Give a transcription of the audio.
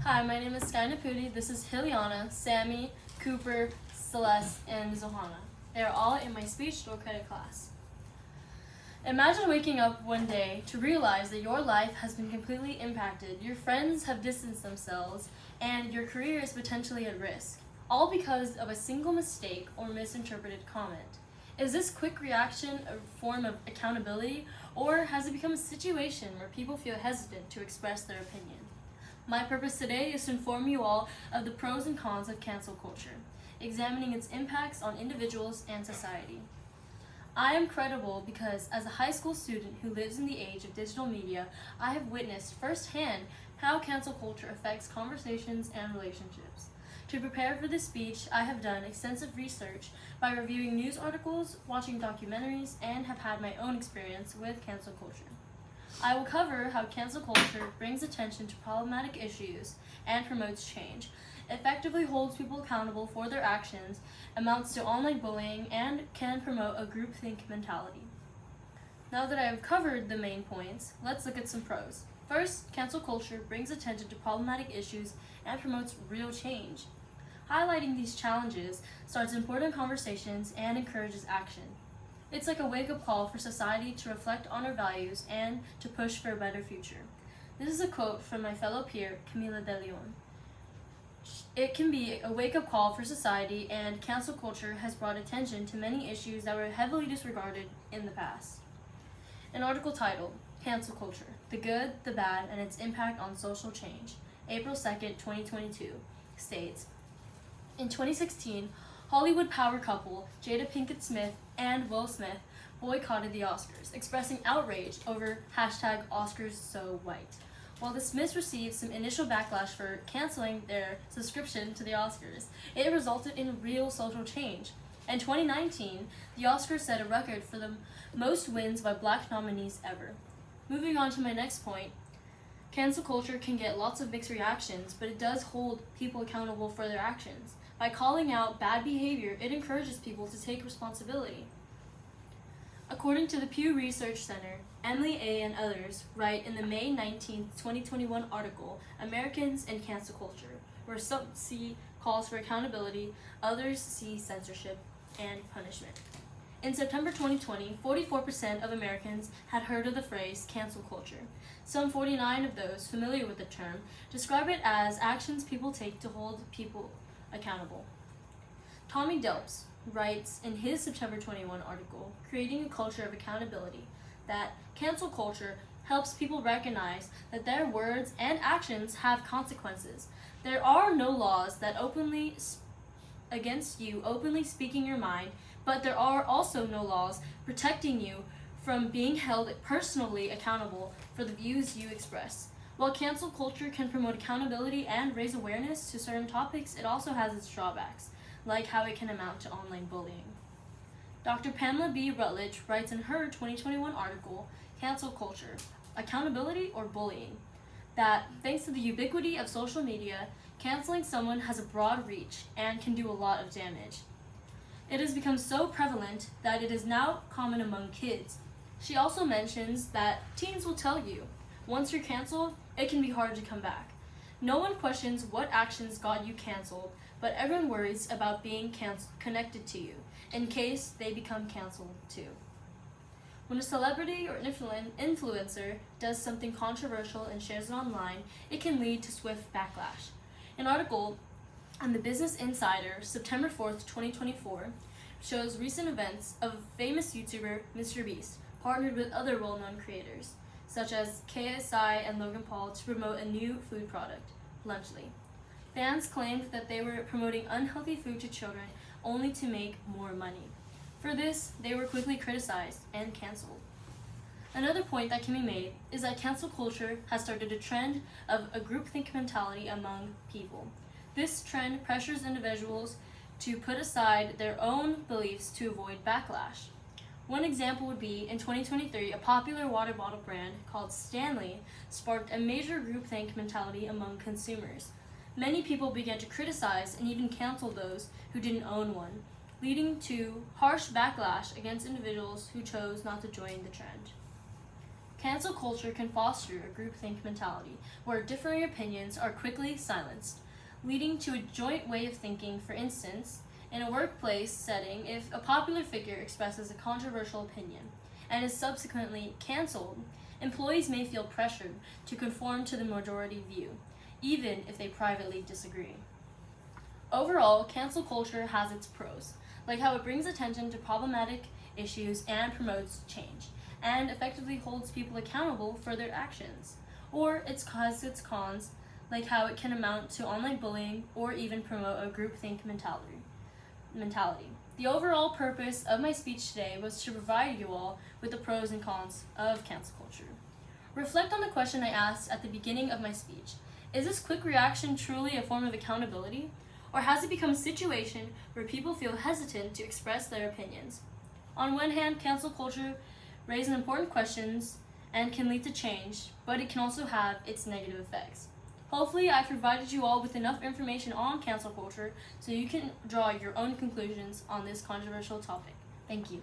Hi, my name is Sky Naputi. This is Hiliana, Sammy, Cooper, Celeste, and Zohana. They are all in my speech dual credit class. Imagine waking up one day to realize that your life has been completely impacted, your friends have distanced themselves, and your career is potentially at risk, all because of a single mistake or misinterpreted comment. Is this quick reaction a form of accountability, or has it become a situation where people feel hesitant to express their opinion? My purpose today is to inform you all of the pros and cons of cancel culture, examining its impacts on individuals and society. I am credible because, as a high school student who lives in the age of digital media, I have witnessed firsthand how cancel culture affects conversations and relationships. To prepare for this speech, I have done extensive research by reviewing news articles, watching documentaries, and have had my own experience with cancel culture. I will cover how cancel culture brings attention to problematic issues and promotes change, effectively holds people accountable for their actions, amounts to online bullying, and can promote a groupthink mentality. Now that I have covered the main points, let's look at some pros. First, cancel culture brings attention to problematic issues and promotes real change. Highlighting these challenges starts important conversations and encourages action. It's like a wake-up call for society to reflect on our values and to push for a better future. This is a quote from my fellow peer, Camila De Leon. It can be a wake-up call for society, and cancel culture has brought attention to many issues that were heavily disregarded in the past. An article titled, Cancel Culture, The Good, the Bad, and Its Impact on Social Change, April 2nd, 2022, states, in 2016, Hollywood power couple Jada Pinkett Smith and Will Smith boycotted the Oscars, expressing outrage over #OscarsSoWhite. While the Smiths received some initial backlash for canceling their subscription to the Oscars, it resulted in real social change. In 2019, the Oscars set a record for the most wins by Black nominees ever. Moving on to my next point, cancel culture can get lots of mixed reactions, but it does hold people accountable for their actions. By calling out bad behavior, it encourages people to take responsibility. According to the Pew Research Center, Emily A. and others write in the May 19, 2021 article, Americans and Cancel Culture, where some see calls for accountability, others see censorship and punishment. In September 2020, 44% of Americans had heard of the phrase cancel culture. Some 49 of those familiar with the term describe it as actions people take to hold people accountable. Tommy Delps writes in his September 21 article, Creating a Culture of Accountability, that cancel culture helps people recognize that their words and actions have consequences. There are no laws that openly against you openly speaking your mind, but there are also no laws protecting you from being held personally accountable for the views you express. While cancel culture can promote accountability and raise awareness to certain topics, it also has its drawbacks, like how it can amount to online bullying. Dr. Pamela B. Rutledge writes in her 2021 article, Cancel Culture, Accountability or Bullying, that thanks to the ubiquity of social media, canceling someone has a broad reach and can do a lot of damage. It has become so prevalent that it is now common among kids. She also mentions that teens will tell you, once you're canceled, it can be hard to come back. No one questions what actions got you canceled, but everyone worries about being connected to you, in case they become canceled too. When a celebrity or influencer does something controversial and shares it online, it can lead to swift backlash. An article on the Business Insider, September 4th, 2024, shows recent events of famous YouTuber MrBeast partnered with other well-known creators, such as KSI and Logan Paul, to promote a new food product, Lunchly. Fans claimed that they were promoting unhealthy food to children only to make more money. For this, they were quickly criticized and canceled. Another point that can be made is that cancel culture has started a trend of a groupthink mentality among people. This trend pressures individuals to put aside their own beliefs to avoid backlash. One example would be, in 2023, a popular water bottle brand called Stanley sparked a major groupthink mentality among consumers. Many people began to criticize and even cancel those who didn't own one, leading to harsh backlash against individuals who chose not to join the trend. cancel culture can foster a groupthink mentality where differing opinions are quickly silenced, leading to a joint way of thinking. For instance, in a workplace setting, if a popular figure expresses a controversial opinion and is subsequently canceled, employees may feel pressured to conform to the majority view, even if they privately disagree. Overall, cancel culture has its pros, like how it brings attention to problematic issues and promotes change, and effectively holds people accountable for their actions. Or it has its cons, like how it can amount to online bullying or even promote a groupthink mentality. The overall purpose of my speech today was to provide you all with the pros and cons of cancel culture. Reflect on the question I asked at the beginning of my speech. Is this quick reaction truly a form of accountability? Or has it become a situation where people feel hesitant to express their opinions? On one hand, cancel culture raises important questions and can lead to change, but it can also have its negative effects. Hopefully, I've provided you all with enough information on cancel culture so you can draw your own conclusions on this controversial topic. Thank you.